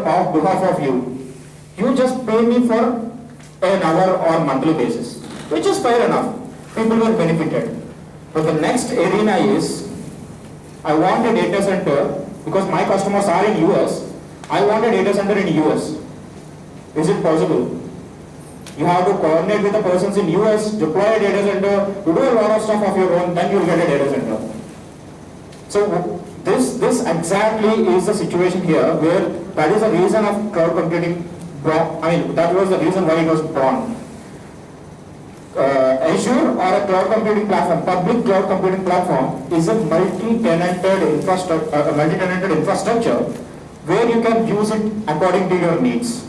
on behalf of you. You just pay me for an hour or monthly basis, which is fair enough. People were benefited. But the next arena is, I want a data center because my customers are in US. I want a data center in US. Is it possible? You have to coordinate with the persons in US, deploy a data center, you do a lot of stuff of your own, then you'll get a data center. So this exactly is the situation here, where that is the reason of cloud computing. That was the reason why it was born. Azure, or a cloud computing platform, public cloud computing platform, is a multi-tenanted infrastructure where you can use it according to your needs.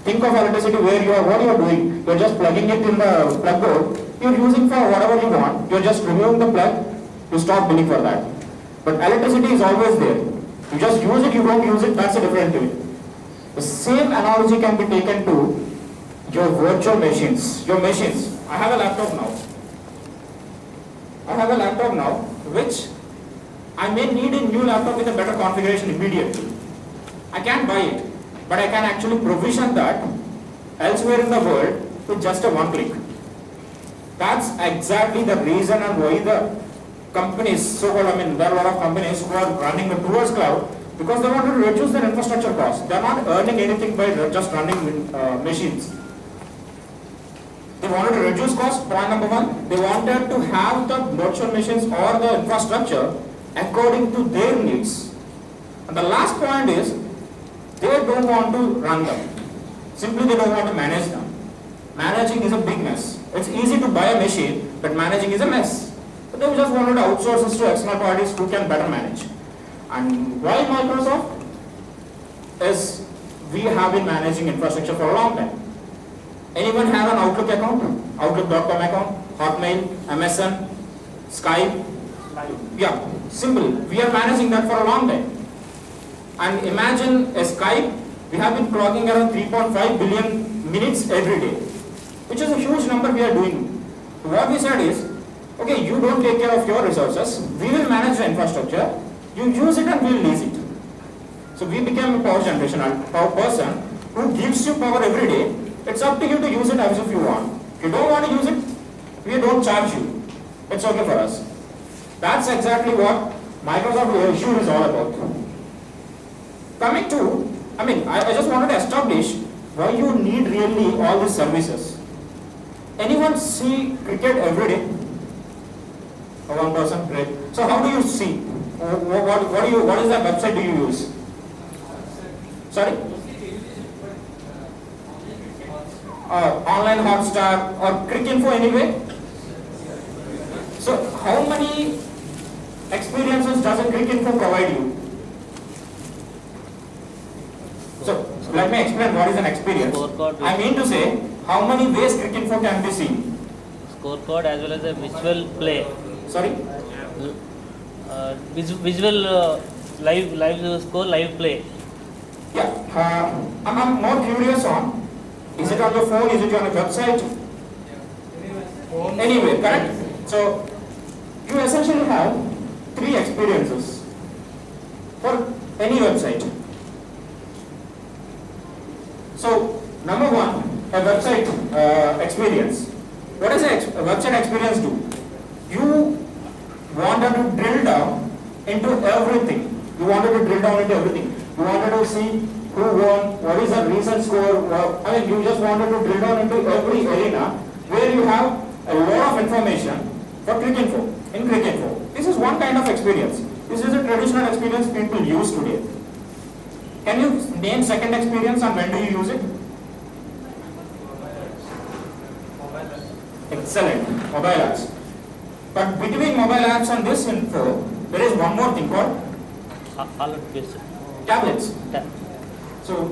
Think of electricity where what you are doing, you are just plugging it in the plug board, you are using for whatever you want, you are just removing the plug, you stop billing for that. But electricity is always there. You just use it, you don't use it, that's a different thing. The same analogy can be taken to your virtual machines, your machines. I have a laptop now, which I may need a new laptop with a better configuration immediately. I can't buy it, but I can actually provision that elsewhere in the world with just a one click. That's exactly the reason and why the companies, there are a lot of companies who are running towards cloud, because they want to reduce their infrastructure costs. They are not earning anything by just running machines. They wanted to reduce costs, point number one. They wanted to have the virtual machines or the infrastructure according to their needs. And the last point is, they don't want to run them. Simply they don't want to manage them. Managing is a big mess. It's easy to buy a machine, but managing is a mess. So they just wanted to outsource this to external parties who can better manage. And why Microsoft? Is we have been managing infrastructure for a long time. Anyone have an Outlook account? Outlook.com account? Hotmail? MSN? Skype? Yeah, simple. We are managing that for a long time. And imagine a Skype, we have been clocking around 3.5 billion minutes every day, which is a huge number we are doing. What we said is, okay, you don't take care of your resources, we will manage the infrastructure, you use it and we will lease it. So we became a power generation, power person who gives you power every day. It's up to you to use it as if you want. If you don't want to use it, we don't charge you. It's okay for us. That's exactly what Microsoft Azure is all about. Coming to, I just wanted to establish why you need really all these services. Anyone see cricket every day? One person, great. So how do you see? What is the website do you use? Sorry? Online Hotstar or Cricinfo anyway? So how many experiences does a Cricinfo provide you? So let me explain what is an experience. I mean to say, how many ways Cricinfo can be seen? Scorecard as well as a visual play. Sorry? Visual live score, live play. Yeah, I'm more curious on, is it on your phone, is it on a website? Anyway, correct? So, you essentially have 3 experiences for any website. So, number 1, a website experience. What does a website experience do? You wanted to drill down into everything. You wanted to drill down into everything. You wanted to see who won, what is the recent score. You just wanted to drill down into every arena where you have a lot of information for Cricinfo, in Cricinfo. This is one kind of experience. This is a traditional experience people use today. Can you name second experience and when do you use it? Excellent, mobile apps. But between mobile apps and this info, there is one more thing called tablets. So,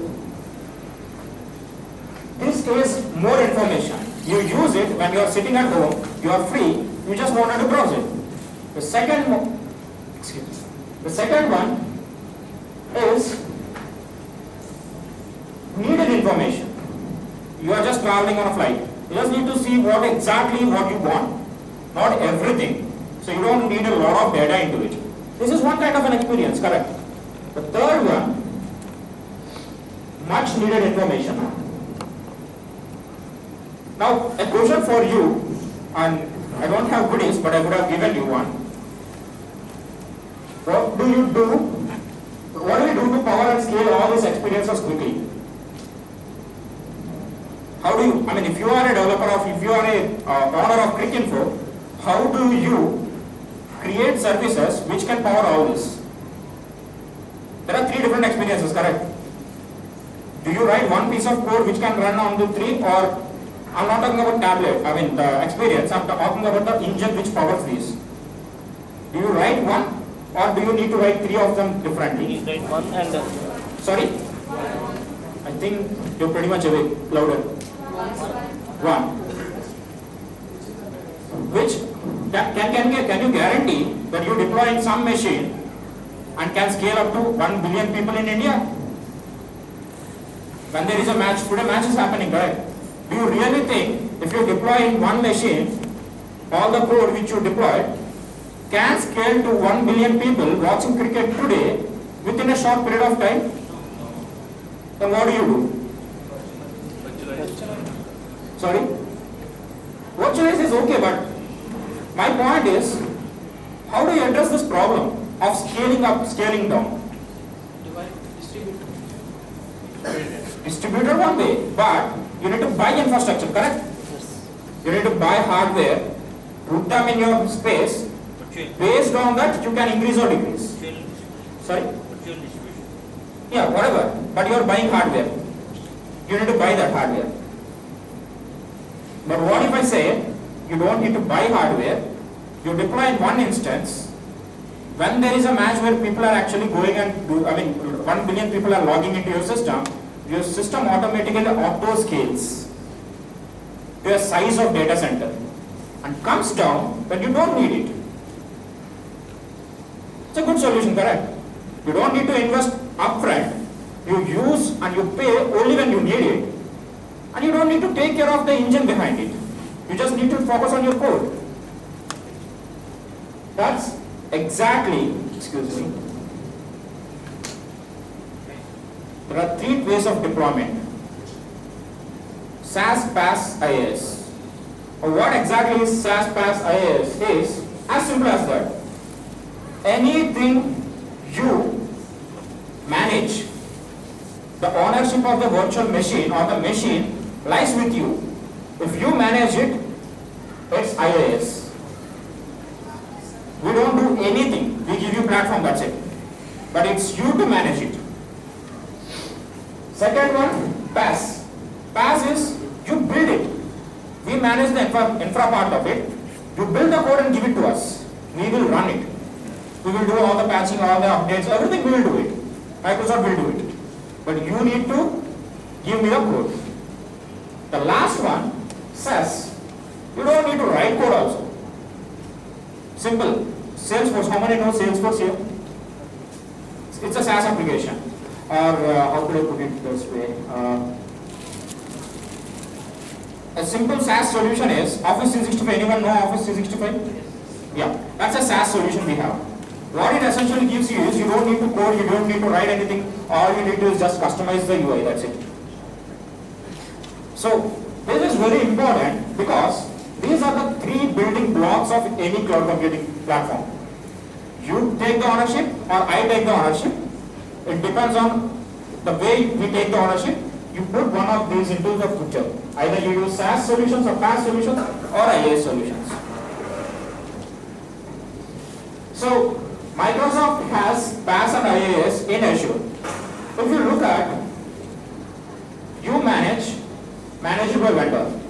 this is more information. You use it when you are sitting at home, you are free, you just wanted to browse it. The second one is needed information. You are just traveling on a flight. You just need to see exactly what you want, not everything. So you don't need a lot of data into it. This is one kind of an experience, correct? The third one much needed information. Now, a question for you, and I don't have goodies, but I would have given you one. What do you do? What do you do to power and scale all these experiences quickly? How do you, I mean, if you are a developer of, if you are a owner of Cricinfo, how do you create services which can power all this? There are three different experiences, correct? Do you write one piece of code which can run on the three, or I'm not talking about tablet, I mean the experience, I'm talking about the engine which powers these. Do you write one, or do you need to write three of them differently? You write one and Sorry? I think you're pretty much awake, louder. One. Which, can you guarantee that you deploy in some machine and can scale up to 1 billion people in India? When there is a match, today match is happening, right? Do you really think if you deploy in one machine, all the code which you deployed can scale to 1 billion people watching cricket today within a short period of time? Then what do you do? Sorry? Virtualize is okay, but my point is, how do you address this problem of scaling up, scaling down? Distributed one way, but you need to buy infrastructure, correct? yes. You need to buy hardware, put them in your space. Based on that, you can increase or decrease. Sorry? Yeah, whatever. But you are buying hardware. You need to buy that hardware. But what if I say, you don't need to buy hardware, you deploy in one instance, when there is a match where people are actually going and do, 1 billion people are logging into your system automatically auto scales to a size of data center and comes down when you don't need it. It's a good solution, correct? You don't need to invest upfront. You use and you pay only when you need it. And you don't need to take care of the engine behind it. You just need to focus on your code. That's exactly, excuse me. There are three ways of deployment. SaaS, PaaS, IaaS. What exactly is SaaS, PaaS, IaaS is as simple as that. Anything you manage, the ownership of the virtual machine or the machine lies with you. If you manage it, it's IaaS. We don't do anything. We give you platform, that's it. But it's you to manage it. Second one, PaaS. PaaS is you build it. We manage the infra part of it. You build the code and give it to us. We will run it. We will do all the patching, all the updates, everything we will do it. Microsoft will do it. But you need to give me the code. The last one, SaaS. You don't need to write code also. Simple. Salesforce, how many know Salesforce here? It's a SaaS application. Or how could I put it this way? A simple SaaS solution is Office 365. Anyone know Office 365? Yeah, that's a SaaS solution we have. What it essentially gives you is you don't need to code, you don't need to write anything. All you need to is just customize the UI, that's it. So, this is very important because these are the three building blocks of any cloud computing platform. You take the ownership or I take the ownership. It depends on the way we take the ownership. You put one of these into the picture. Either you use SaaS solutions or PaaS solutions or IaaS solutions. So, Microsoft has PaaS and IaaS in Azure. If you look at, you manageable vendor.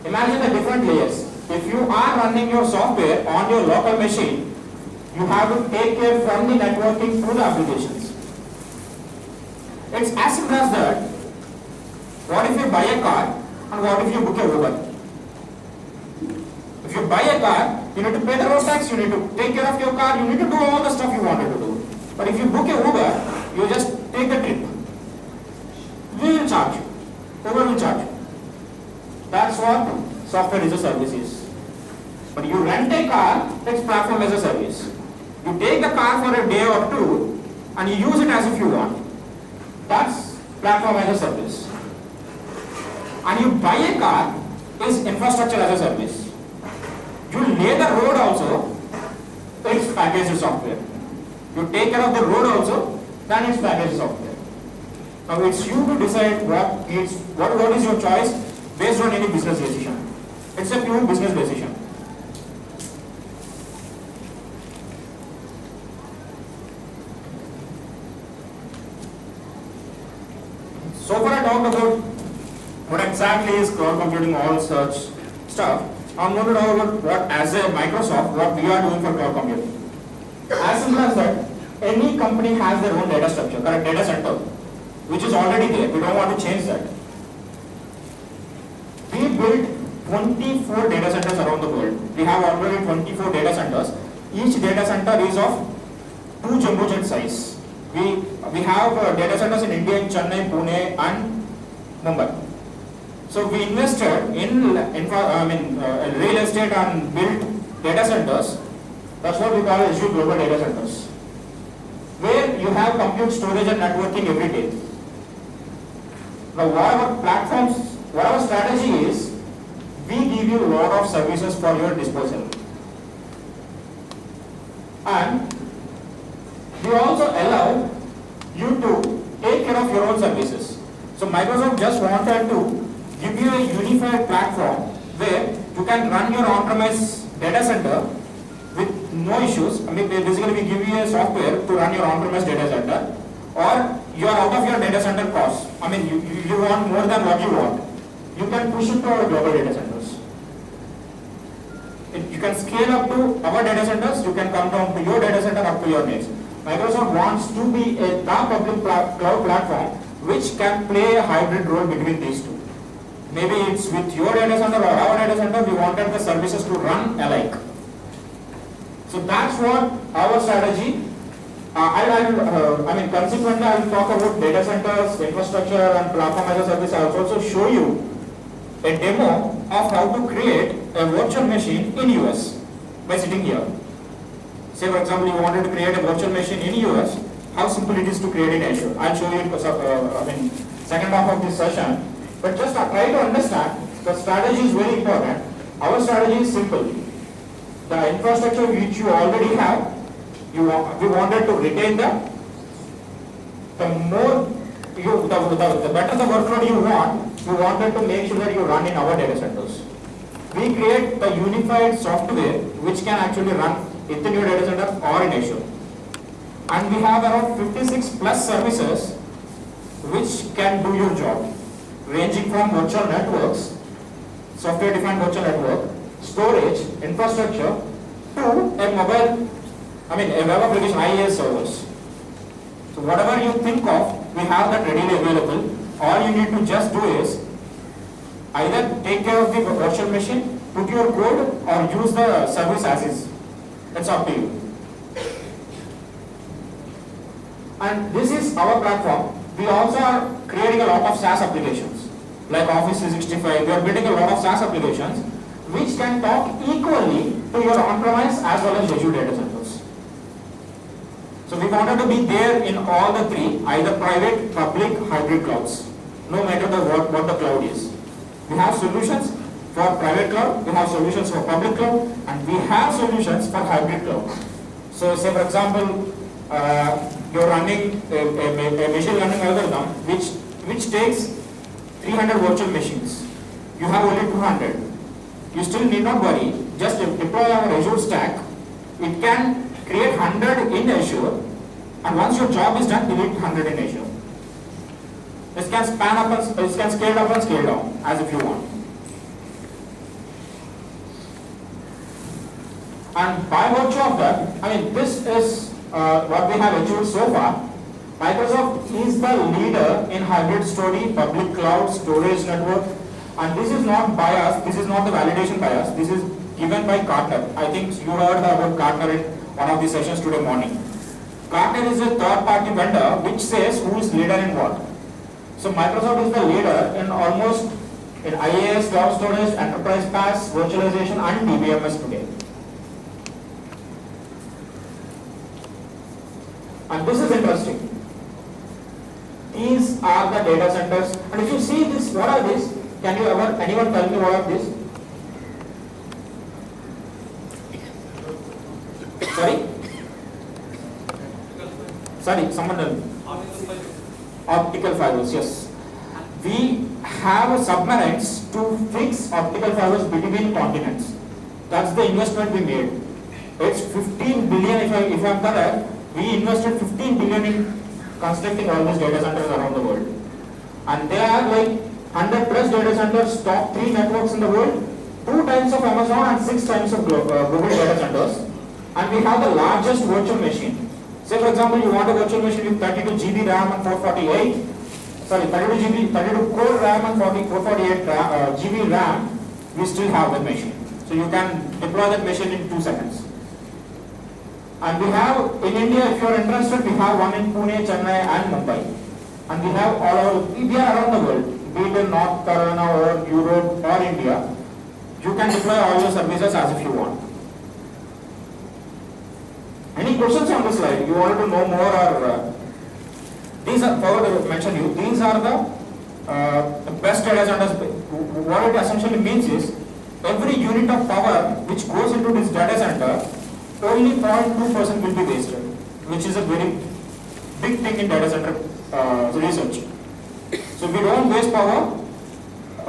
Imagine the different layers. If you are running your software on your local machine, you have to take care from the networking to the applications. It's as simple as that. What if you buy a car and what if you book a Uber? If you buy a car, you need to pay the road tax, you need to take care of your car, you need to do all the stuff you wanted to do. But if you book a Uber, you just take the trip. We will charge you. Uber will charge you. That's what software as a service is. But you rent a car, it's platform as a service. You take the car for a day or two and you use it as if you want. That's platform as a service. And you buy a car is infrastructure as a service. You lay the road also, it's packaged software. You take care of the road also, then it's packaged software. Now it's you to decide what is your choice based on any business decision. It's a pure business decision. So far I talked about what exactly is cloud computing, all such stuff. I'm going to talk about what, as a Microsoft, what we are doing for cloud computing. As simple as that, any company has their own data structure, correct, data center, which is already there. We don't want to change that. We built 24 data centers around the world. We have already 24 data centers. Each data center is of 2 jumbo jet size. We have data centers in India, in Chennai, Pune, and Mumbai. So we invested in real estate and built data centers. That's what we call Azure global data centers, where you have compute, storage, and networking every day. Now, what our platforms, what our strategy is, we give you a lot of services for your disposal, and we also allow you to take care of your own services. So Microsoft just wanted to give you a unified platform where you can run your on-premise data center with no issues. I mean, basically we give you a software to run your on-premise data center, or you are out of your data center cost. I mean, you want more than what you want. You can push it to our global data centers. You can scale up to our data centers, you can come down to your data center up to your needs. Microsoft wants to be a public cloud platform which can play a hybrid role between these two. Maybe it's with your data center or our data center, we wanted the services to run alike. So that's what our strategy. Consequently, I will talk about data centers, infrastructure, and platform as a service. I will also show you a demo of how to create a virtual machine in US by sitting here. Say, for example, you wanted to create a virtual machine in US, how simple it is to create in Azure. I'll show you in second half of this session. But just try to understand, the strategy is very important. Our strategy is simple. The infrastructure which you already have, we wanted to retain them. The better the workload you want, we wanted to make sure that you run in our data centers. We create the unified software which can actually run in your data center or in Azure. And we have around 56 plus services which can do your job, ranging from virtual networks, software defined virtual network, storage, infrastructure, to a web application, IaaS servers. So whatever you think of, we have that readily available. All you need to just do is either take care of the virtual machine, put your code, or use the service as is. It's up to you. And this is our platform. We also are creating a lot of SaaS applications, like Office 365. We are building a lot of SaaS applications which can talk equally to your on-premise as well as Azure data centers. So we wanted to be there in all the three, either private, public, hybrid clouds, no matter what the cloud is. We have solutions for private cloud, we have solutions for public cloud, and we have solutions for hybrid cloud. So say, for example, you're running a machine learning algorithm which takes 300 virtual machines. You have only 200. You still need not worry. Just deploy our Azure stack. It can create 100 in Azure, and once your job is done, delete 100 in Azure. This can scale up and scale down as if you want. And by virtue of that, this is what we have achieved so far. Microsoft is the leader in hybrid storage, public cloud, storage network, and this is not by us, this is not the validation by us, this is given by Gartner. I think you heard about Gartner in one of the sessions today morning. Gartner is a third-party vendor which says who is leader in what. So Microsoft is the leader in almost in IaaS, cloud storage, enterprise PaaS, virtualization, and DBMS today. And this is interesting. these are the data centers. And if you see this, what are these? Can you anyone tell me what are these? Sorry, someone tell me. Optical fibers, yes. We have submarines to fix optical fibers between continents. That's the investment we made. It's 15 billion, if I'm correct, we invested 15 billion in constructing all these data centers around the world. And they are like 100 plus data centers, top 3 networks in the world, 2 times of Amazon and 6 times of Google data centers. And we have the largest virtual machine. Say for example, you want a virtual machine with 32 GB RAM and 32 core RAM and 448 GB RAM, we still have that machine. So you can deploy that machine in 2 seconds. And we have, in India, if you are interested, we have one in Pune, Chennai and Mumbai. And we have we are around the world, be it in North Carolina or Europe or India. You can deploy all your services as if you want. Any questions on this slide? You wanted to know more or these are, forward to mention you, these are the best data centers. What it essentially means is, every unit of power which goes into this data center, only 0.2% will be wasted, which is a very big thing in data center research. So we don't waste power,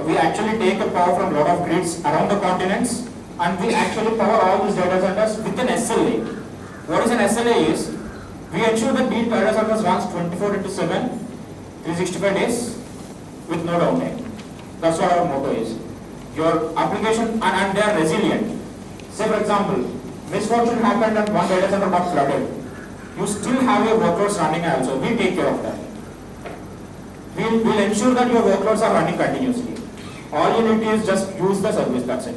we actually take the power from a lot of grids around the continents, and we actually power all these data centers with an SLA. What is an SLA is, we ensure that these data centers runs 24/7, 365 days with no downtime. That's what our motto is. Your application, and they are resilient. Say for example, misfortune happened and one data center got flooded. You still have your workloads running also. We take care of that. We'll ensure that your workloads are running continuously. All you need is just use the service, that's it.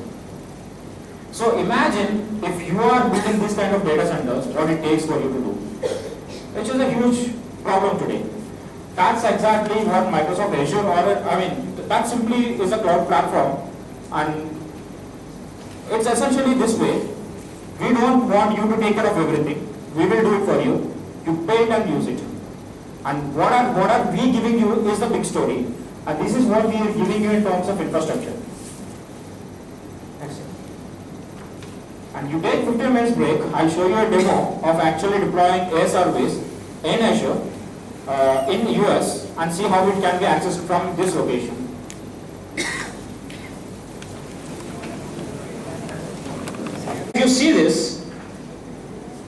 So imagine if you are building this kind of data centers, what it takes for you to do, which is a huge problem today. That's exactly what Microsoft Azure, that simply is a cloud platform, and it's essentially this way. We don't want you to take care of everything. We will do it for you. You pay it and use it. And what are we giving you is the big story. And this is what we are giving you in terms of infrastructure. Next. And you take 15 minutes break. I'll show you a demo of actually deploying a service in Azure in US and see how it can be accessed from this location. If you see this,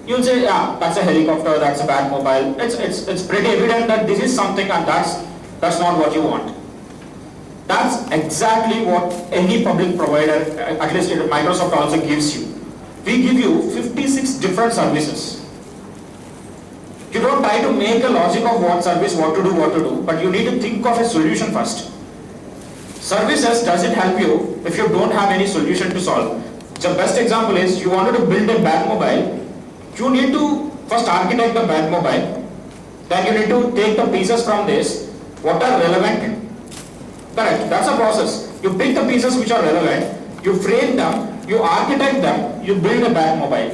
you'll say, yeah, that's a helicopter, that's a bad mobile. It's pretty evident that this is something, and that's not what you want. That's exactly what any public provider, at least Microsoft also gives you. We give you 56 different services. You don't try to make a logic of what service, what to do, but you need to think of a solution first. Services doesn't help you if you don't have any solution to solve. The best example is, you wanted to build a bad mobile, you need to first architect the bad mobile, then you need to take the pieces from this, what are relevant. Correct, that's a process. You pick the pieces which are relevant, you frame them, you architect them, you build a bad mobile.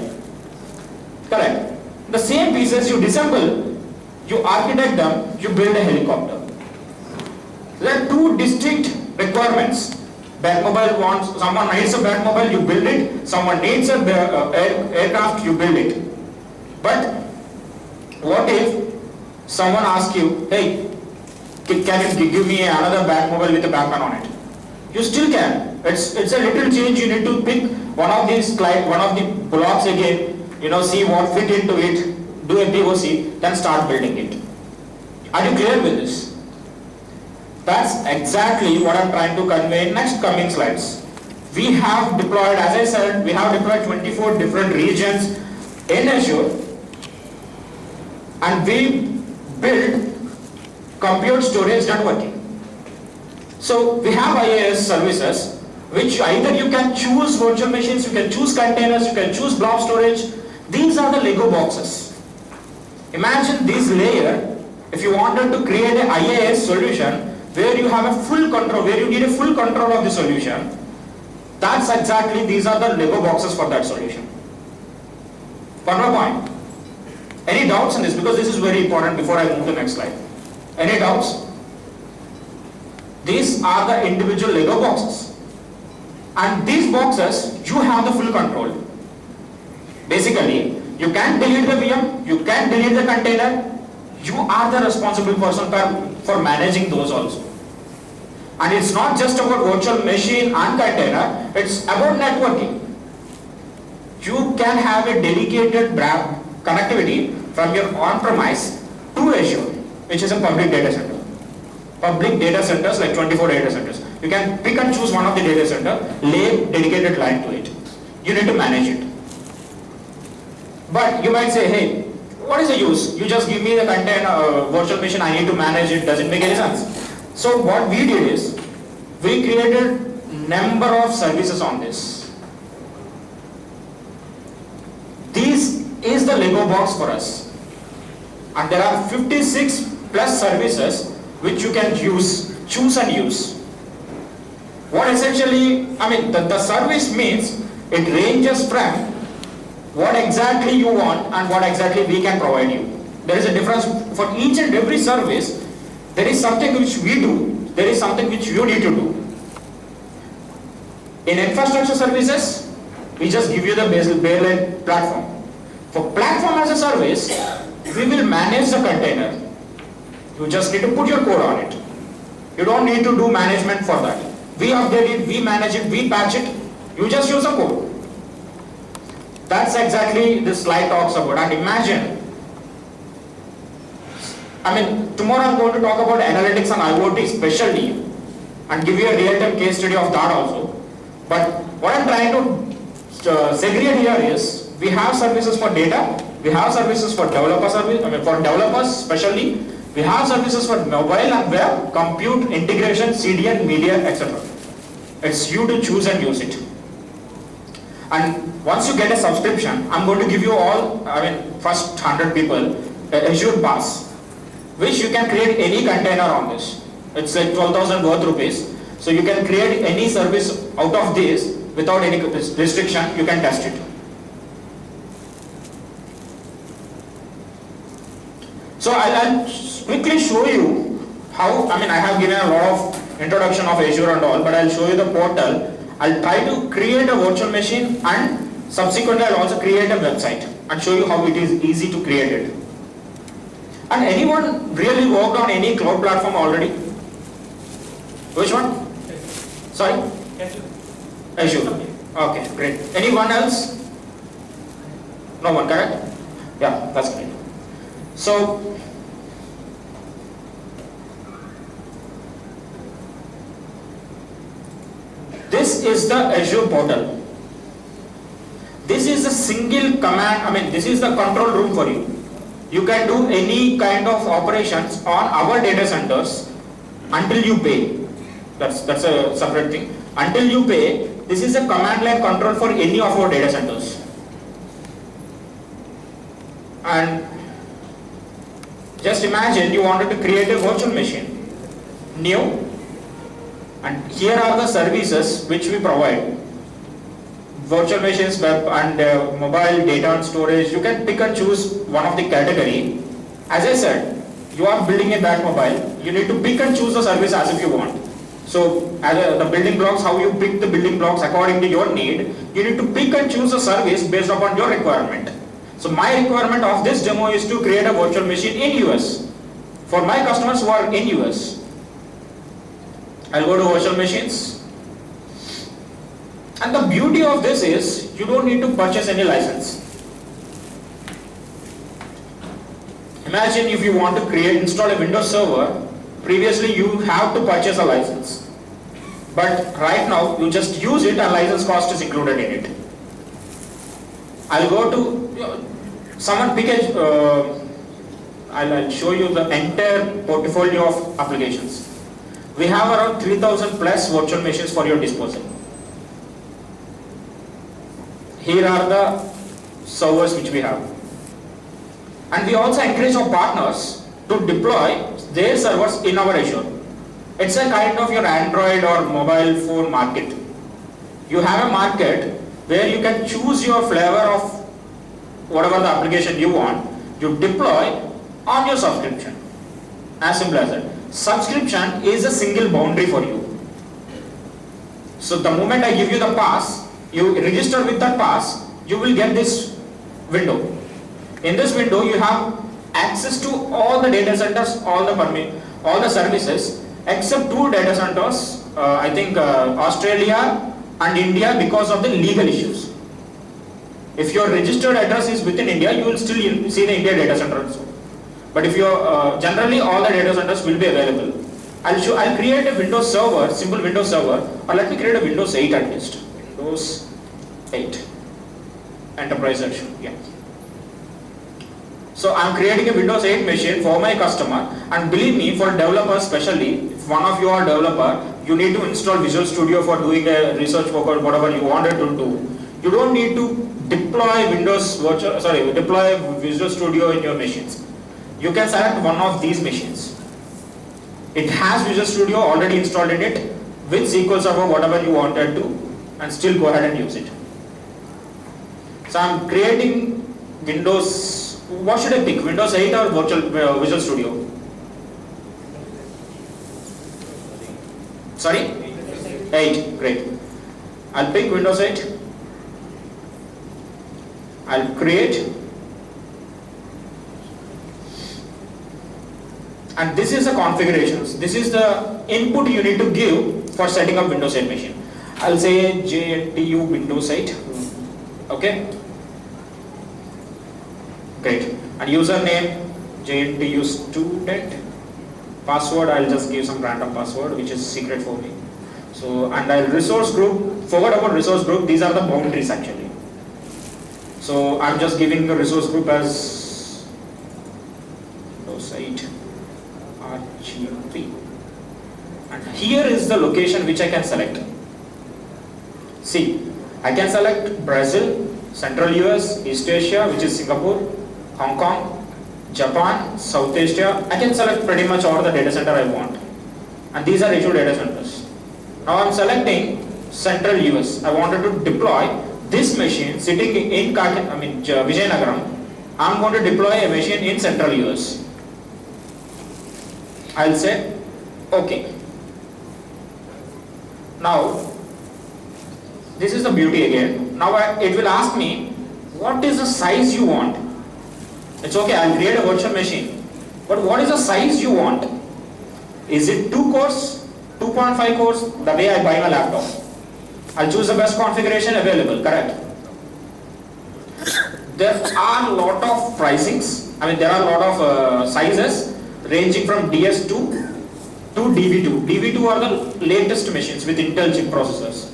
Correct. The same pieces you disassemble, you architect them, you build a helicopter. There are two distinct requirements. Bad mobile wants, someone needs a bad mobile, you build it. Someone needs a aircraft, you build it. But what if someone asks you, hey, can you give me another bad mobile with a background on it? You still can. It's a little change. You need to pick one of the blocks again, see what fit into it, do a POC, then start building it. Are you clear with this? That's exactly what I'm trying to convey in next coming slides. We have deployed, as I said, we have deployed 24 different regions in Azure, and we build compute storage networking. So we have IaaS services, which either you can choose virtual machines, you can choose containers, you can choose blob storage. These are the Lego boxes. Imagine this layer, if you wanted to create an IaaS solution, where you have a full control, where you need a full control of the solution, that's exactly, these are the Lego boxes for that solution. One more point. Any doubts on this? Because this is very important before I move to the next slide. Any doubts? These are the individual Lego boxes. And these boxes, you have the full control. Basically, you can delete the VM, you can delete the container, you are the responsible person for managing those also. And it's not just about virtual machine and container, it's about networking. You can have a dedicated connectivity from your on-premise to Azure, which is a public data center. Public data centers like 24 data centers. You can pick and choose one of the data center, lay dedicated line to it. You need to manage it. But you might say, hey, what is the use? You just give me the container, virtual machine, I need to manage it, doesn't make any sense. So what we did is, we created number of services on this. This is the Lego box for us. And there are 56 plus services which you can choose and use. What essentially, the service means, it ranges from what exactly you want and what exactly we can provide you. There is a difference for each and every service. There is something which we do, there is something which you need to do. In infrastructure services, we just give you the baseline platform. For platform as a service, we will manage the container. You just need to put your code on it. You don't need to do management for that. We update it, we manage it, we patch it. You just use a code. That's exactly this slide talks about. And imagine, tomorrow I'm going to talk about analytics and IoT especially, and give you a real-time case study of that also. But what I'm trying to segregate here is, we have services for data, we have services for developer service, for developers especially, we have services for mobile and web, compute, integration, CDN, media, etc. It's you to choose and use it. And once you get a subscription, I'm going to give you all, first 100 people, Azure Pass, which you can create any container on this. It's like 12,000 worth rupees. So you can create any service out of this without any restriction, you can test it. So I'll quickly show you how, I have given a lot of introduction of Azure and all, but I'll show you the portal. I'll try to create a virtual machine, and subsequently I'll also create a website and show you how it is easy to create it. And anyone really worked on any cloud platform already? Which one? Sorry? Azure. Okay, great. Anyone else? No one, correct? Yeah, that's great. So, this is the Azure portal. This is a single command, this is the control room for you. You can do any kind of operations on our data centers until you pay. That's a separate thing. Until you pay, this is a command line control for any of our data centers. And just imagine you wanted to create a virtual machine, new, and here are the services which we provide. Virtual machines, web and mobile data and storage. You can pick and choose one of the category. As I said, you are building a Batmobile, you need to pick and choose the service as if you want. So the building blocks, how you pick the building blocks according to your need, you need to pick and choose a service based upon your requirement. So my requirement of this demo is to create a virtual machine in US for my customers who are in US. I'll go to virtual machines. And the beauty of this is, you don't need to purchase any license. Imagine if you want to install a Windows server, previously you have to purchase a license. But right now, you just use it and license cost is included in it. I'll go to, someone pick a, I'll show you the entire portfolio of applications. We have around 3,000 plus virtual machines for your disposal. Here are the servers which we have. And we also encourage our partners to deploy their servers in our Azure. It's a kind of your Android or mobile phone market. You have a market where you can choose your flavor of whatever the application you want, you deploy on your subscription. As simple as that. Subscription is a single boundary for you. So the moment I give you the pass, you register with that pass, you will get this window. In this window, you have access to all the data centers, all the services, except 2 data centers, I think Australia and India, because of the legal issues. If your registered address is within India, you will still see the India data center also. But if you're generally all the data centers will be available. I'll create a Windows server, simple Windows server, or let me create a Windows 8 at least. Windows 8 Enterprise version. Yeah. So I'm creating a Windows 8 machine for my customer, and believe me, for developers especially, if one of you are developer, you need to install Visual Studio for doing a research work or whatever you wanted to do. You don't need to deploy deploy Visual Studio in your machines. You can select one of these machines. It has Visual Studio already installed in it with SQL Server, whatever you wanted to, and still go ahead and use it. So I'm creating Windows. What should I pick? Windows 8 or Visual Studio? Sorry? 8. Great. I'll pick Windows 8. I'll create. And this is the configurations. This is the input you need to give for setting up Windows 8 machine. I'll say JNTU Windows 8. Okay. Great. And username JNTU student. Password, I'll just give some random password which is secret for me. So, and I'll resource group. Forget about resource group. These are the boundaries actually. So I'm just giving the resource group as Windows 8 RG3. And here is the location which I can select. See, I can select Brazil, Central US, East Asia, which is Singapore, Hong Kong, Japan, South Asia. I can select pretty much all the data center I want. And these are Azure data centers. Now I'm selecting Central US. I wanted to deploy this machine sitting in Vizianagaram. I'm going to deploy a machine in Central US. I'll say OK. Now this is the beauty again. Now it will ask me what is the size you want. It's okay, I'll create a virtual machine. But what is the size you want? Is it 2 cores, 2.5 cores, the way I buy my laptop? I'll choose the best configuration available, correct? There are a lot of pricings. There are a lot of sizes ranging from DS2 to DB2. DB2 are the latest machines with Intel chip processors.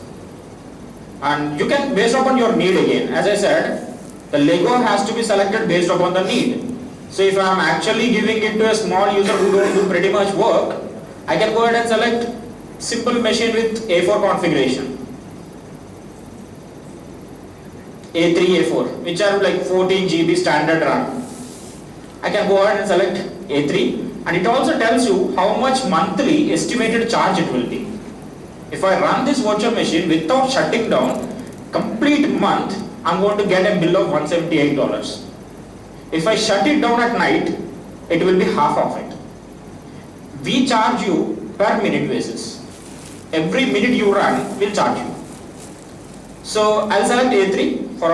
And you can, based upon your need again, as I said, the Lego has to be selected based upon the need. So if I am actually giving it to a small user who don't do pretty much work, I can go ahead and select simple machine with A4 configuration. A3, A4, which are like 14 GB standard RAM. I can go ahead and select A3, and it also tells you how much monthly estimated charge it will be. If I run this virtual machine without shutting down, complete month, I'm going to get a bill of $178. If I shut it down at night, it will be half of it. We charge you per minute basis. Every minute you run, we'll charge you. So I'll select A3 for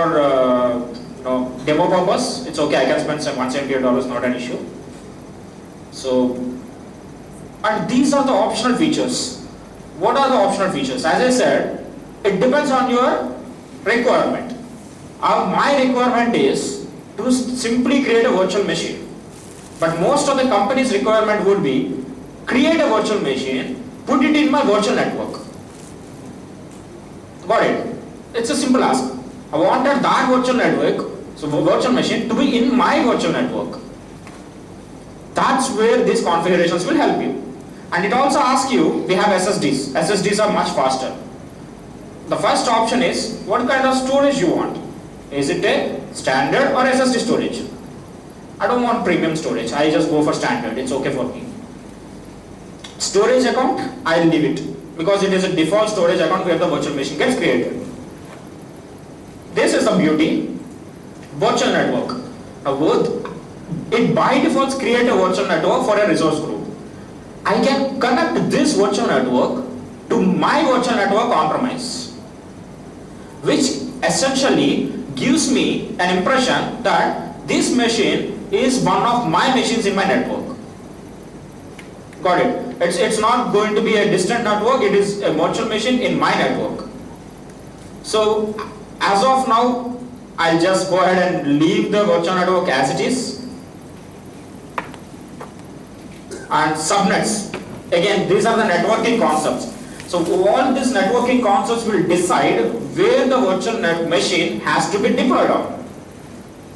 demo purpose. It's okay, I can spend some $178, not an issue. So, and these are the optional features. What are the optional features? As I said, it depends on your requirement. My requirement is to simply create a virtual machine. But most of the company's requirement would be create a virtual machine, put it in my virtual network. Got it? It's a simple ask. I wanted that virtual network, so virtual machine, to be in my virtual network. That's where these configurations will help you. And it also asks you, we have SSDs. SSDs are much faster. The first option is, what kind of storage you want? Is it a standard or SSD storage? I don't want premium storage. I just go for standard. It's okay for me. Storage account, I'll leave it because it is a default storage account where the virtual machine gets created. This is the beauty. Virtual network. Now, it by default create a virtual network for a resource group. I can connect this virtual network to my virtual network on-premise, which essentially gives me an impression that this machine is one of my machines in my network. Got it? It's not going to be a distant network, it is a virtual machine in my network. So as of now, I'll just go ahead and leave the virtual network as it is. And subnets, again, these are the networking concepts. So all these networking concepts will decide where the virtual machine has to be deployed on.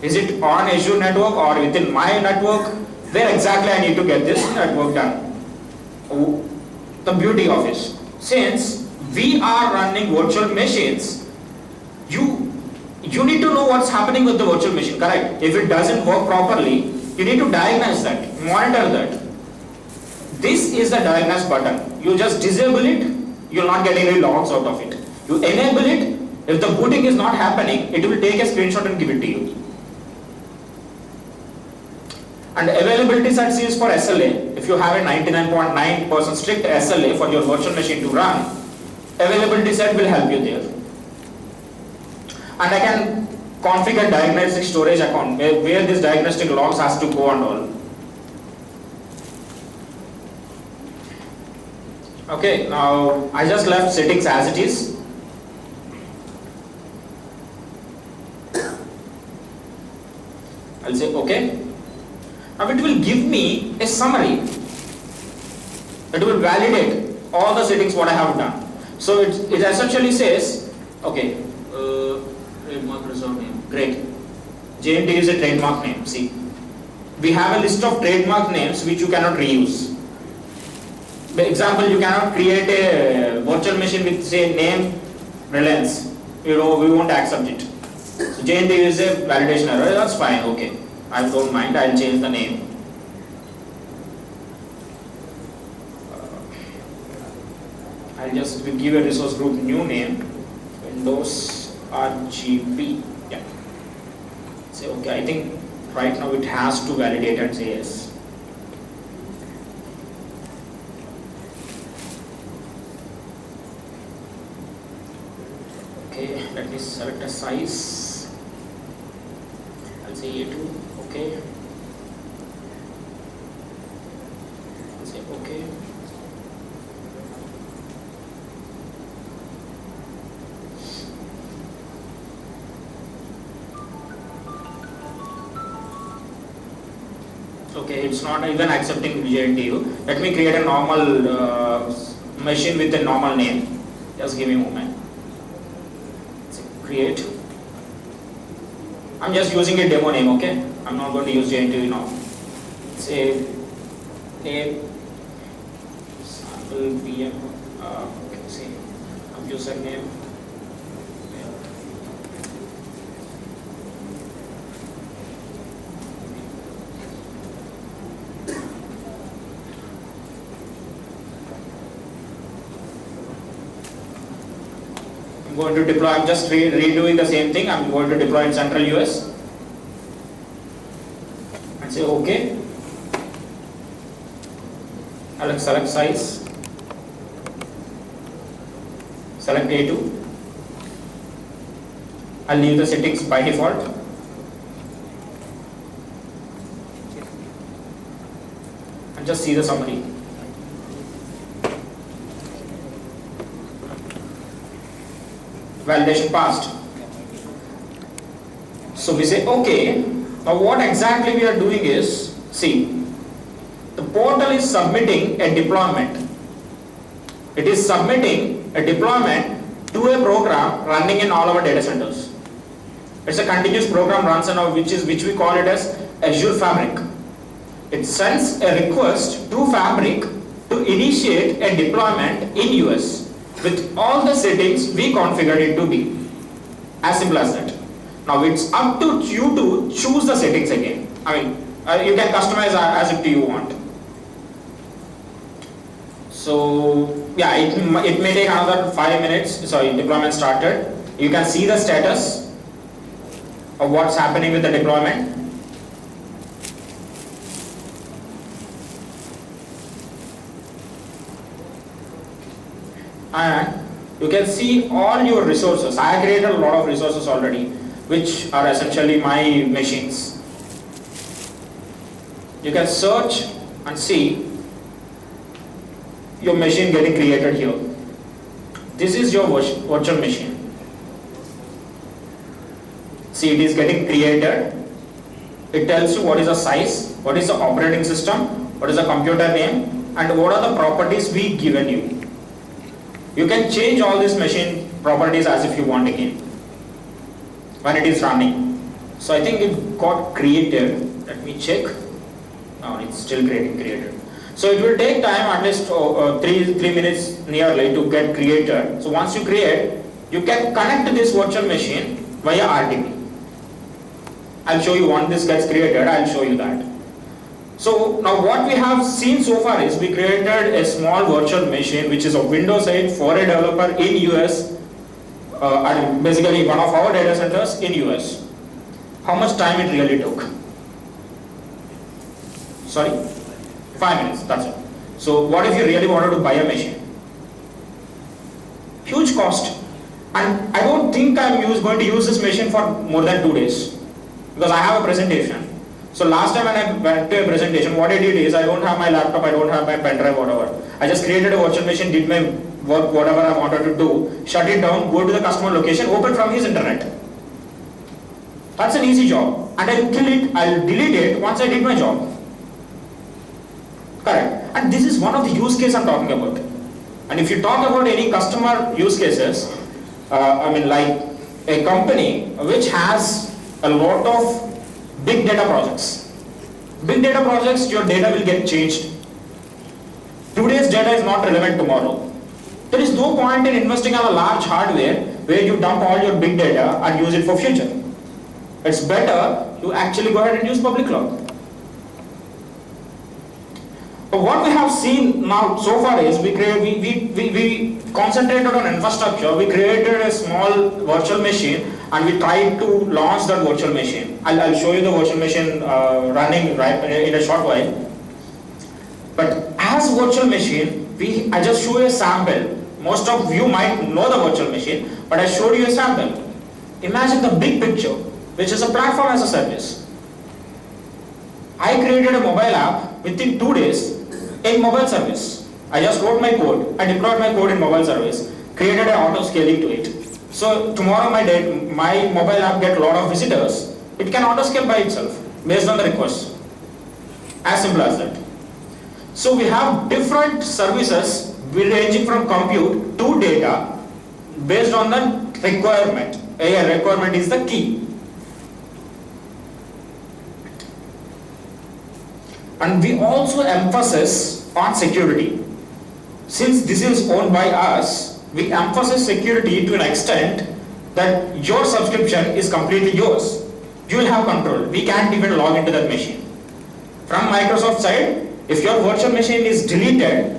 Is it on Azure network or within my network? Where exactly I need to get this network done? The beauty of it, since we are running virtual machines, you need to know what's happening with the virtual machine, correct? If it doesn't work properly, you need to diagnose that, monitor that. This is the diagnose button. You just disable it, you will not get any logs out of it. You enable it, if the booting is not happening, it will take a screenshot and give it to you. And availability set is for SLA. If you have a 99.9% strict SLA for your virtual machine to run, availability set will help you there. And I can configure diagnostic storage account where this diagnostic logs has to go and all. Okay, now I just left settings as it is. I'll say okay. Now it will give me a summary. It will validate all the settings what I have done. So it essentially says, okay, trademark reserve name, great. JNT is a trademark name, see. We have a list of trademark names which you cannot reuse. For example, you cannot create a virtual machine with say name Reliance. We won't accept it. So JNT is a validation error, that's fine, okay. I don't mind, I'll change the name. I'll just give a resource group new name, Windows RGB. Yeah. Say okay, I think right now it has to validate and say yes. Okay, let me select a size. I'll say A2. Okay. I'll say okay. Okay, it's not even accepting JNTU. Let me create a normal machine with a normal name. Just give me a moment. Create. I'm just using a demo name, okay? I'm not going to use JNTU now. Say a sample PM. Okay, say username. Going to deploy, I'm just redoing the same thing. I'm going to deploy in Central US and say OK. I'll select size, select A2. I'll leave the settings by default. And just see the summary. Validation passed. So we say okay. Now what exactly we are doing is, see, the portal is submitting a deployment. It is submitting a deployment to a program running in all our data centers. It's a continuous program runs on which we call it as Azure Fabric. It sends a request to Fabric to initiate a deployment in US. With all the settings we configured it to be. As simple as that. Now it's up to you to choose the settings again. I mean, you can customize as if you want. So yeah, it may take another 5 minutes. Sorry, deployment started. You can see the status of what's happening with the deployment. and you can see all your resources. I have created a lot of resources already, which are essentially my machines. You can search and see your machine getting created here. This is your virtual machine. See, it is getting created. It tells you what is the size, what is the operating system, what is the computer name, and what are the properties we given you. You can change all these machine properties as if you want again when it is running. So I think it got created. Let me check. No, it's still created. So it will take time, at least 3 minutes nearly, to get created. So once you create, you can connect this virtual machine via RDP. I'll show you once this gets created, I'll show you that. So now what we have seen so far is we created a small virtual machine which is a Windows 8 for a developer in US, and basically one of our data centers in US. How much time it really took? Sorry? 5 minutes, that's it. So what if you really wanted to buy a machine? Huge cost. And I don't think I'm going to use this machine for more than 2 days. Because I have a presentation. So last time when I went to a presentation, what I did is I don't have my laptop, I don't have my pen drive, whatever. I just created a virtual machine, did my work, whatever I wanted to do, shut it down, go to the customer location, open from his internet. That's an easy job. And I'll delete it once I did my job. Correct. And this is one of the use cases I'm talking about. And if you talk about any customer use cases, like a company which has a lot of big data projects. Big data projects, your data will get changed. Today's data is not relevant tomorrow. There is no point in investing on a large hardware where you dump all your big data and use it for future. It's better you actually go ahead and use public cloud. But what we have seen now so far is we concentrated on infrastructure. We created a small virtual machine and we tried to launch that virtual machine. I'll show you the virtual machine running right in a short while. But as virtual machine, I just show you a sample. Most of you might know the virtual machine, but I showed you a sample. Imagine the big picture, which is a platform as a service. I created a mobile app within 2 days in mobile service. I just wrote my code, I deployed my code in mobile service, created an auto scaling to it. So tomorrow my mobile app get a lot of visitors, it can auto scale by itself based on the request. As simple as that. So we have different services ranging from compute to data based on the requirement. A requirement is the key. And we also emphasize on security. Since this is owned by us, we emphasize security to an extent that your subscription is completely yours. You will have control. We can't even log into that machine. From Microsoft side, if your virtual machine is deleted,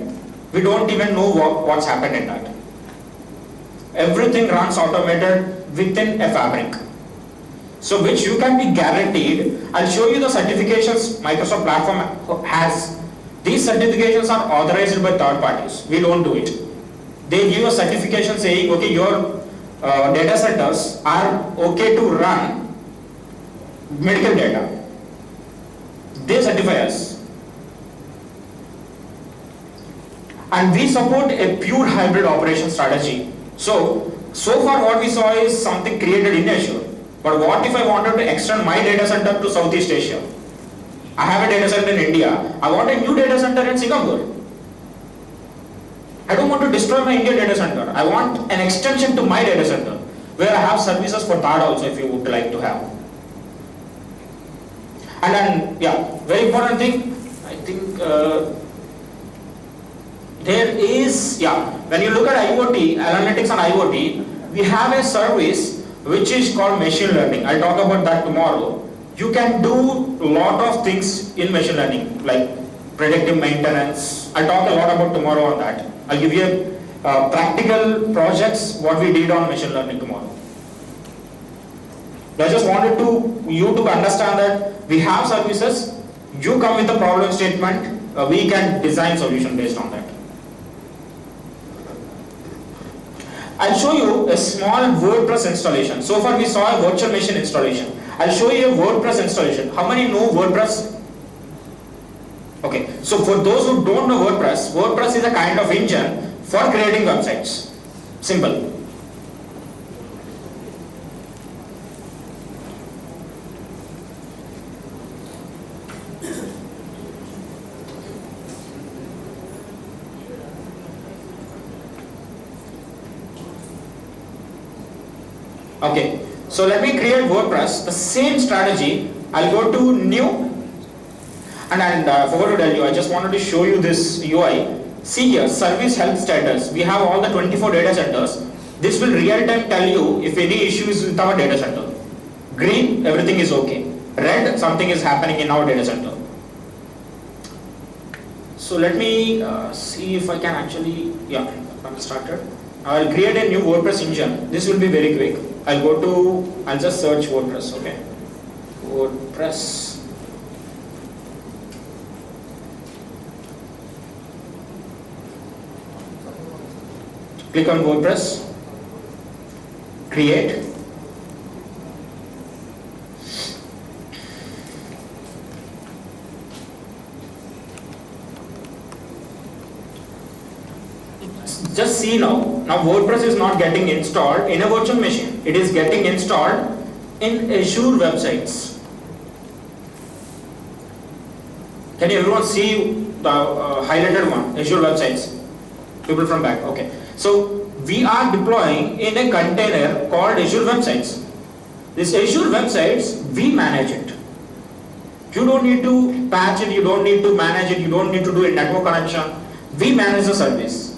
we don't even know what's happened in that. Everything runs automated within a fabric. So which you can be guaranteed. I'll show you the certifications Microsoft platform has. These certifications are authorized by third parties. We don't do it. They give a certification saying, okay, your data centers are okay to run medical data. They certify us. And we support a pure hybrid operation strategy. So far what we saw is something created in Azure. But what if I wanted to extend my data center to Southeast Asia? I have a data center in India. I want a new data center in Singapore. I don't want to destroy my India data center. I want an extension to my data center where I have services for that also if you would like to have. And then, yeah, very important thing, I think there is, when you look at IoT, analytics and IoT, we have a service which is called machine learning. I'll talk about that tomorrow. You can do a lot of things in machine learning, like predictive maintenance. I'll talk a lot about tomorrow on that. I'll give you practical projects, what we did on machine learning tomorrow. I just wanted you to understand that we have services, you come with a problem statement, we can design solution based on that. I'll show you a small WordPress installation. So far we saw a virtual machine installation. I'll show you a WordPress installation. How many know WordPress? Okay, so for those who don't know WordPress, WordPress is a kind of engine for creating websites. Simple. Okay, so let me create WordPress. The same strategy. I'll go to new, and I forgot to tell you, I just wanted to show you this UI. See here, service health status. We have all the 24 data centers. This will real time tell you if any issue is with our data center. Green, everything is okay. Red, something is happening in our data center. So let me see if I can actually, yeah, I'm started. I'll create a new WordPress engine. This will be very quick. I'll just search WordPress, okay. WordPress. Click on WordPress, create. Just see now WordPress is not getting installed in a virtual machine. It is getting installed in Azure websites. Can everyone see the highlighted one, Azure websites? People from back, okay. So we are deploying in a container called Azure websites. This Azure websites, we manage it. You don't need to patch it, you don't need to manage it, you don't need to do a network connection. We manage the service.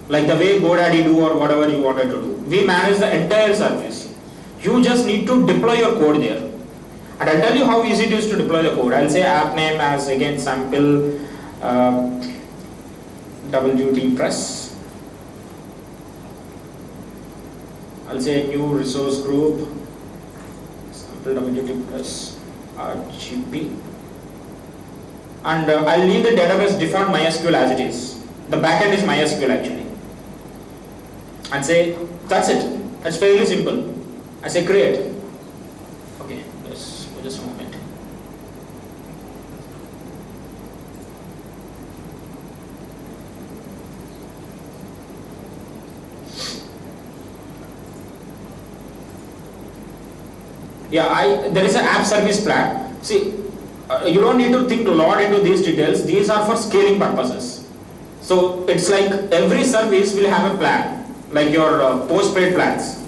Like the way GoDaddy do or whatever you wanted to do. We manage the entire service. You just need to deploy your code there. And I'll tell you how easy it is to deploy the code. I'll say app name as again sample WordPress. I'll say new resource group sample WordPress RGP. And I'll leave the database default MySQL as it is. The backend is MySQL actually. And say that's it. That's fairly simple. I say create. Okay, just a moment. Yeah, there is an app service plan. See, you don't need to think a lot into these details. These are for scaling purposes. So it's like every service will have a plan. Like your postpaid plans.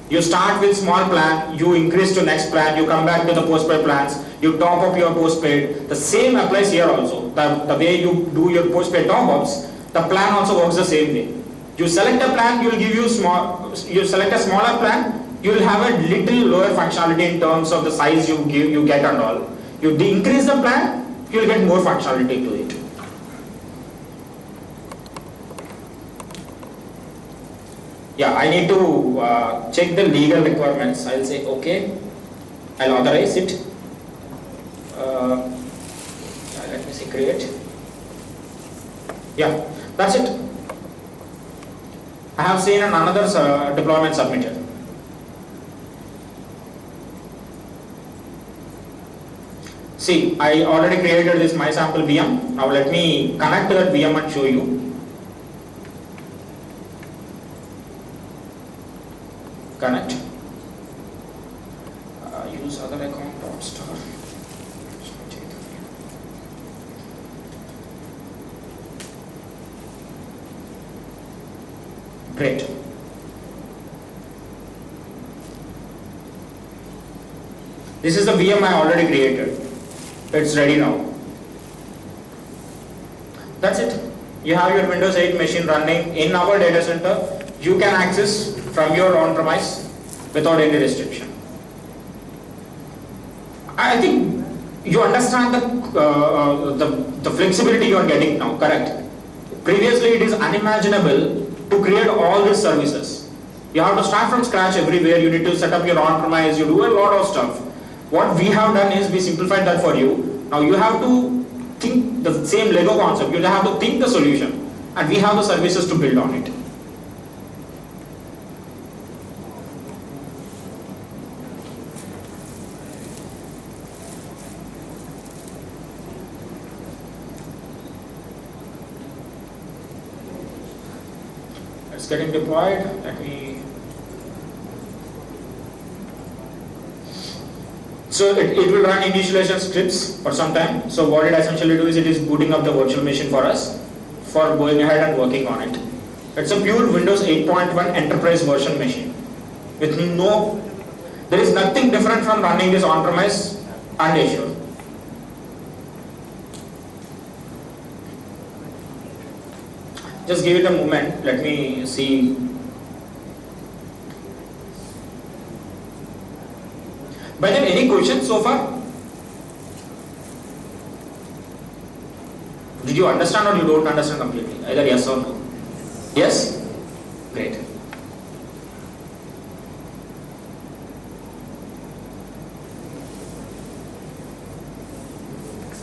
You start with small plan, you increase to next plan, you come back to the postpaid plans, you top up your postpaid. The same applies here also. The way you do your postpaid top ups, the plan also works the same way. You select a plan, you select a smaller plan, you will have a little lower functionality in terms of the size you get and all. You increase the plan, you will get more functionality to it. Yeah, I need to check the legal requirements. I'll say okay. I'll authorize it. Let me see, create. Yeah, that's it. I have seen another deployment submitted. See, I already created this my sample VM. Now let me connect to that VM and show you. Connect. Use other account star. Great. This is the VM I already created. It's ready now. That's it. You have your Windows 8 machine running in our data center. You can access from your on-premise without any restriction. I think you understand the flexibility you are getting now, correct? Previously it is unimaginable to create all these services. You have to start from scratch everywhere, you need to set up your on-premise, you do a lot of stuff. What we have done is we simplified that for you. Now you have to think the same Lego concept, you have to think the solution, and we have the services to build on it. It's getting deployed. Let me. So it will run initialization scripts for some time. So what it essentially do is it is booting up the virtual machine for us for going ahead and working on it. It's a pure Windows 8.1 enterprise version machine with there is nothing different from running this on-premise and Azure. Just give it a moment. Let me see. By the way, any questions so far? Did you understand or you don't understand completely? Either yes or no? Yes? Great.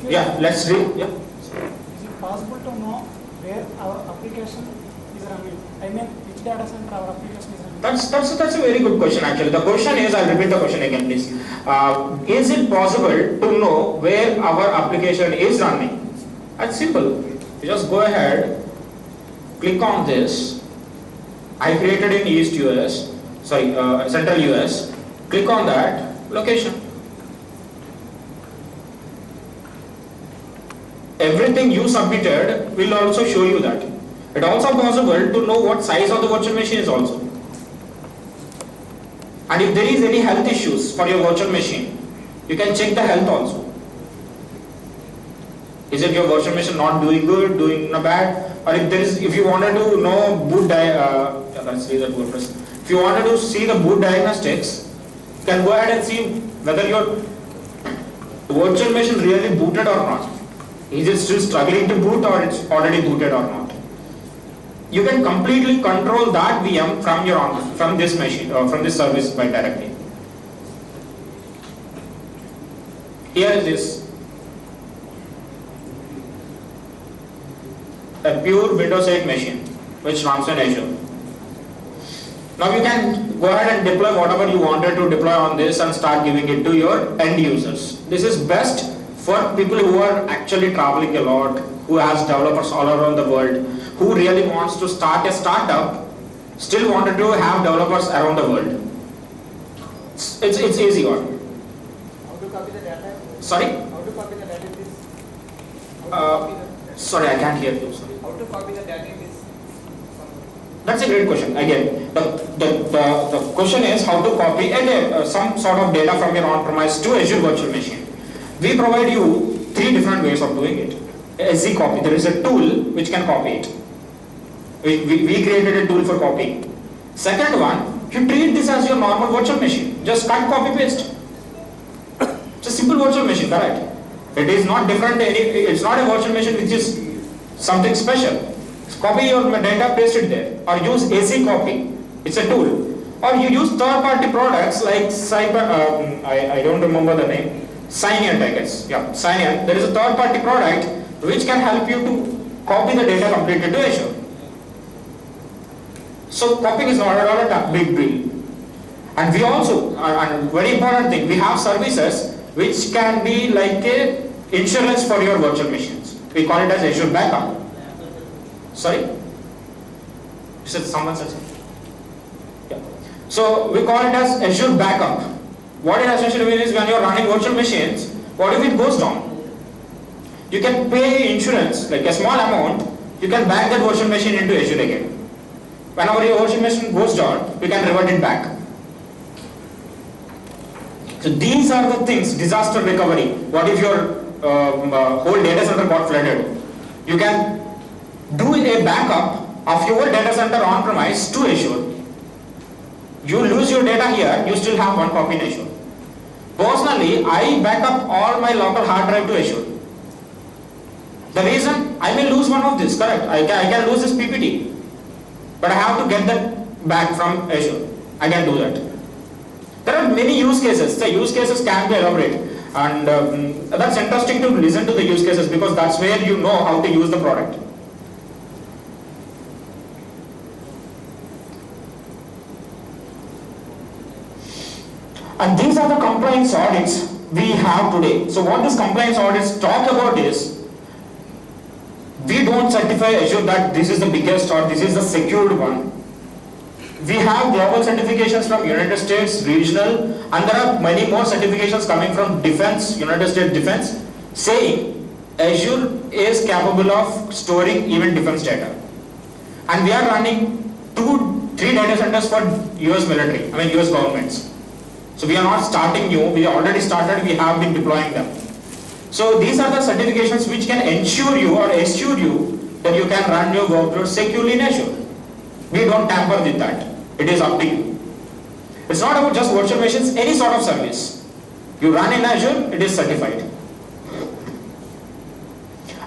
Yeah, let's read. Yeah. Is it possible to know where our application is running? I mean, which data center our application is running? That's a very good question actually. The question is, I'll repeat the question again please. Is it possible to know where our application is running? That's simple. You just go ahead, click on this. I created in Central US. Click on that location. Everything you submitted will also show you that. It's also possible to know what size of the virtual machine is also. And if there is any health issues for your virtual machine, you can check the health also. Is it your virtual machine not doing good, doing bad? Or if you wanted to know boot if you wanted to see the boot diagnostics, you can go ahead and see whether your virtual machine really booted or not. Is it still struggling to boot or it's already booted or not? You can completely control that VM from this machine or from this service by directly. Here is this. A pure Windows 8 machine which runs in Azure. Now you can go ahead and deploy whatever you wanted to deploy on this and start giving it to your end users. This is best for people who are actually traveling a lot, who has developers all around the world, who really wants to start a startup, still wanted to have developers around the world. It's easy one. How to copy the data? Sorry? How to copy the data in this? Sorry, I can't hear you. Sorry. How to copy the data in this? That's a great question. Again, the question is how to copy some sort of data from your on-premise to Azure virtual machine. We provide you 3 different ways of doing it. SZ copy, there is a tool which can copy it. We created a tool for copying. Second one, you treat this as your normal virtual machine. Just cut, copy, paste. It's a simple virtual machine, correct? It is not different. It's not a virtual machine which is something special. Copy your data, paste it there, or use AC copy. It's a tool. Or you use third-party products like I don't remember the name. Cytanya, I guess. Yeah, Cytanya. There is a third-party product which can help you to copy the data completely to Azure. So copying is not at all a big deal. And we also, and very important thing, we have services which can be like a insurance for your virtual machines. We call it as Azure Backup. Sorry? Is it someone said something? Yeah. So we call it as Azure Backup. What it essentially means is when you are running virtual machines, what if it goes down? You can pay insurance, like a small amount, you can back that virtual machine into Azure again. Whenever your virtual machine goes down, you can revert it back. So these are the things, disaster recovery. What if your whole data center got flooded? You can do a backup of your data center on-premise to Azure. You lose your data here, you still have one copy in Azure. Personally, I back up all my local hard drive to Azure. The reason, I may lose one of this, correct? I can lose this PPT. But I have to get that back from Azure. I can do that. There are many use cases. The use cases can be elaborate. And that's interesting to listen to the use cases because that's where you know how to use the product. And these are the compliance audits we have today. So what these compliance audits talk about is, we don't certify Azure that this is the biggest or this is the secured one. We have global certifications from United States, regional, and there are many more certifications coming from defense, United States defense, saying Azure is capable of storing even defense data. And we are running 2-3 data centers for US military, US governments. So we are not starting new, we already started, we have been deploying them. So these are the certifications which can ensure you or assure you that you can run your workload securely in Azure. We don't tamper with that. It is up to you. It's not about just virtual machines, any sort of service. You run in Azure, it is certified.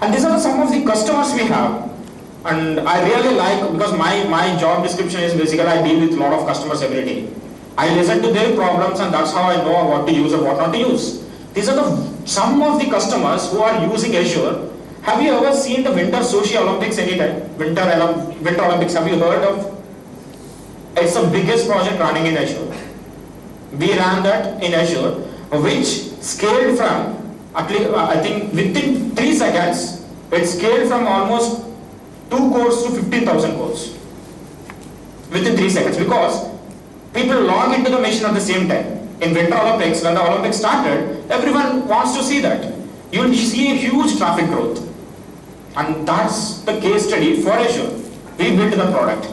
And these are some of the customers we have. And I really like, because my job description is basically I deal with a lot of customers every day. I listen to their problems and that's how I know what to use and what not to use. These are some of the customers who are using Azure. Have you ever seen the Winter Sochi Olympics anytime? Winter Olympics, have you heard of? It's the biggest project running in Azure. We ran that in Azure, which scaled from, I think within 3 seconds, it scaled from almost 2 cores to 15,000 cores. Within 3 seconds, because people log into the machine at the same time. In Winter Olympics, when the Olympics started, everyone wants to see that. You will see a huge traffic growth. And that's the case study for Azure. We built the product.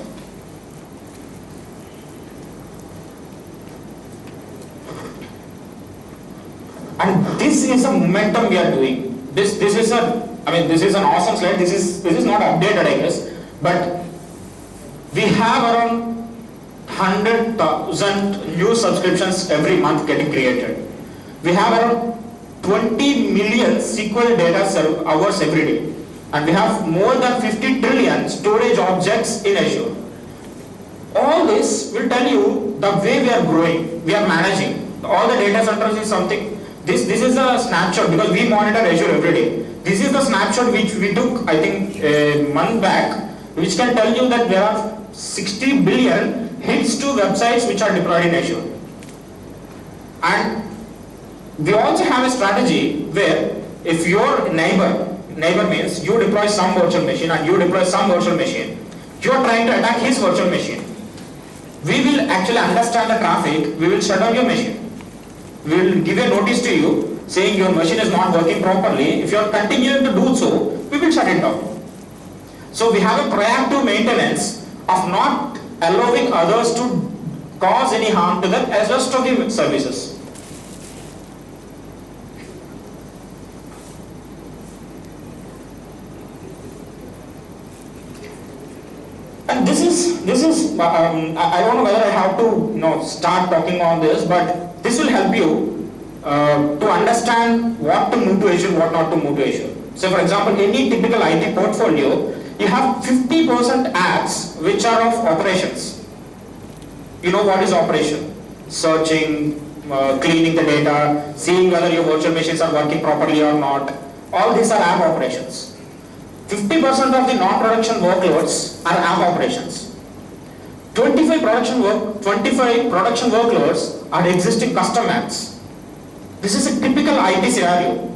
And this is a momentum we are doing. This is an awesome slide. This is not updated, I guess, but we have around 100,000 new subscriptions every month getting created. We have around 20 million SQL data hours every day, and we have more than 50 trillion storage objects in Azure. All this will tell you the way we are growing, we are managing. All the data centers is something. This is a snapshot because we monitor Azure every day. This is the snapshot which we took, I think, a month back, which can tell you that there are 60 billion hits to websites which are deployed in Azure. And we also have a strategy where if your neighbor means you deploy some virtual machine and you deploy some virtual machine, you are trying to attack his virtual machine. We will actually understand the traffic, we will shut down your machine. We will give a notice to you saying your machine is not working properly. If you are continuing to do so, we will shut it down. So we have a proactive maintenance of not allowing others to cause any harm to the rest of the services. And this is I don't know whether I have to start talking on this, but this will help you to understand what to move to Azure, what not to move to Azure. So for example, any typical IT portfolio, you have 50% apps which are of operations. You know what is operation? Searching, cleaning the data, seeing whether your virtual machines are working properly or not. All these are app operations. 50% of the non-production workloads are app operations. 25 production workloads are existing custom apps. This is a typical IT scenario.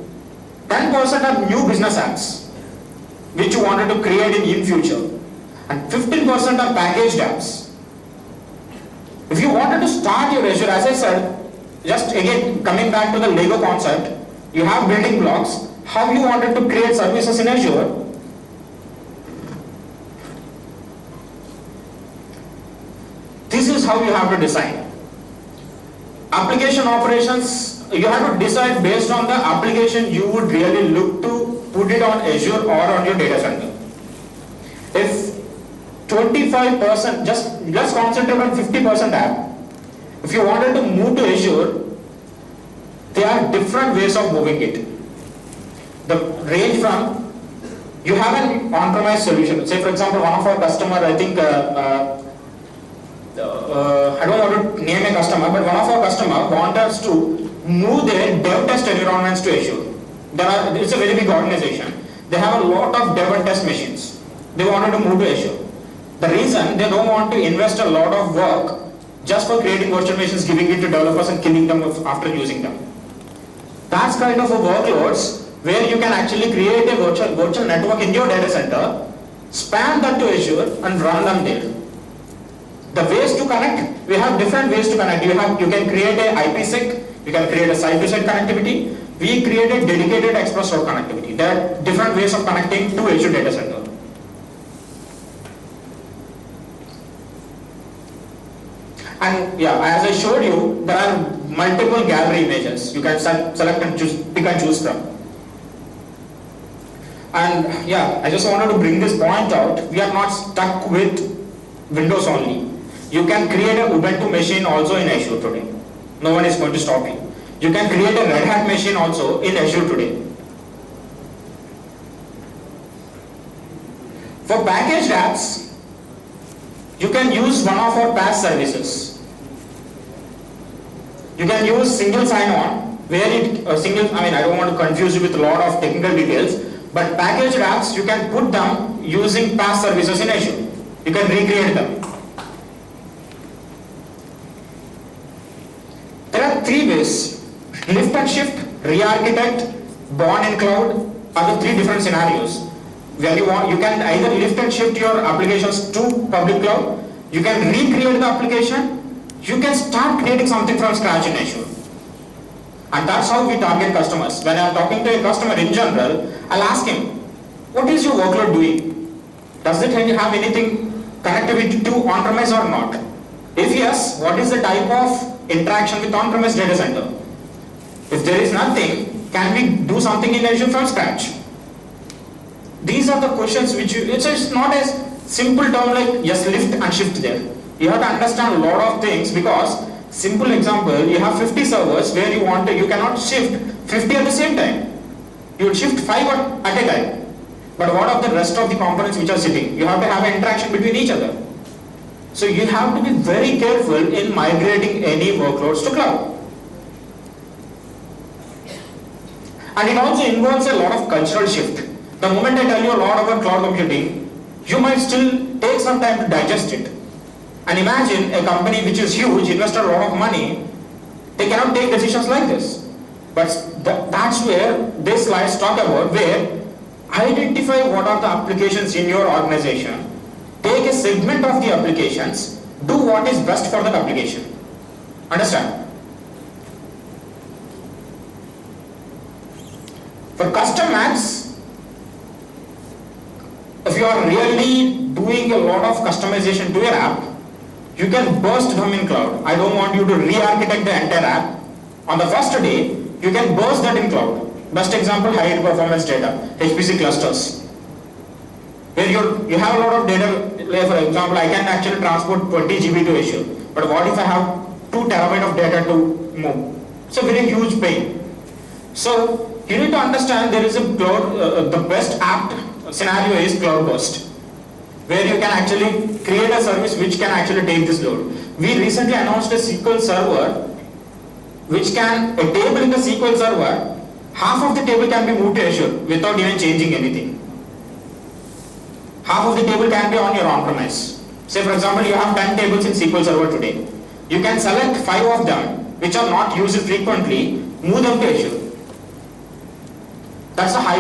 10% are new business apps, which you wanted to create in future. And 15% are packaged apps. If you wanted to start your Azure, as I said, just again coming back to the Lego concept, you have building blocks. How you wanted to create services in Azure? This is how you have to design. Application operations, you have to decide based on the application you would really look to put it on Azure or on your data center. If 25%, let's concentrate on 50% app. If you wanted to move to Azure, there are different ways of moving it. The range from, you have an on-premise solution. Say for example, one of our customer, I think, I don't want to name a customer, but one of our customer wants us to move their dev test environments to Azure. It's a very big organization. They have a lot of dev and test machines. They wanted to move to Azure. The reason they don't want to invest a lot of work just for creating virtual machines, giving it to developers and killing them after using them. That's kind of a workloads where you can actually create a virtual network in your data center, span that to Azure and run them there. The ways to connect, we have different ways to connect. You can create a IPsec, you can create a site-to-site connectivity. We created dedicated express route connectivity. There are different ways of connecting to Azure data center. And yeah, as I showed you, there are multiple gallery images. You can select and pick and choose from. And yeah, I just wanted to bring this point out. We are not stuck with Windows only. You can create a Ubuntu machine also in Azure today. No one is going to stop you. You can create a Red Hat machine also in Azure today. For packaged apps, you can use one of our PaaS services. You can use single sign-on, where I don't want to confuse you with a lot of technical details, but packaged apps, you can put them using PaaS services in Azure. You can recreate them. There are three ways: lift and shift, re-architect, born in cloud are the three different scenarios. Where you can either lift and shift your applications to public cloud, you can recreate the application, you can start creating something from scratch in Azure. And that's how we target customers. When I'm talking to a customer in general, I'll ask him, what is your workload doing? Does it have anything connectivity to on-premise or not? If yes, what is the type of interaction with on-premise data center? If there is nothing, can we do something in Azure from scratch? These are the questions which it's not as simple term like just lift and shift there. You have to understand a lot of things, because simple example, you have 50 servers where you cannot shift 50 at the same time. You will shift 5 at a time. But what of the rest of the components which are sitting? You have to have an interaction between each other. So you have to be very careful in migrating any workloads to cloud. And it also involves a lot of cultural shift. The moment I tell you a lot about cloud computing, you might still take some time to digest it. And imagine a company which is huge, invested a lot of money, they cannot take decisions like this. But that's where these slides talk about, where identify what are the applications in your organization, take a segment of the applications, do what is best for that application. Understand? For custom apps, if you are really doing a lot of customization to your app, you can burst them in cloud. I don't want you to re-architect the entire app. On the first day, you can burst that in cloud. Best example, high performance data, HPC clusters. Where you have a lot of data, for example, I can actually transport 20 GB to Azure. But what if I have 2 terabyte of data to move? It's a very huge pain. So you need to understand there is a cloud, the best apt scenario is cloud burst, where you can actually create a service which can actually take this load. We recently announced a SQL server which can, a table in the SQL server, half of the table can be moved to Azure without even changing anything. Half of the table can be on your on-premise. Say for example, you have 10 tables in SQL server today. You can select 5 of them which are not used frequently, move them to Azure. That's a high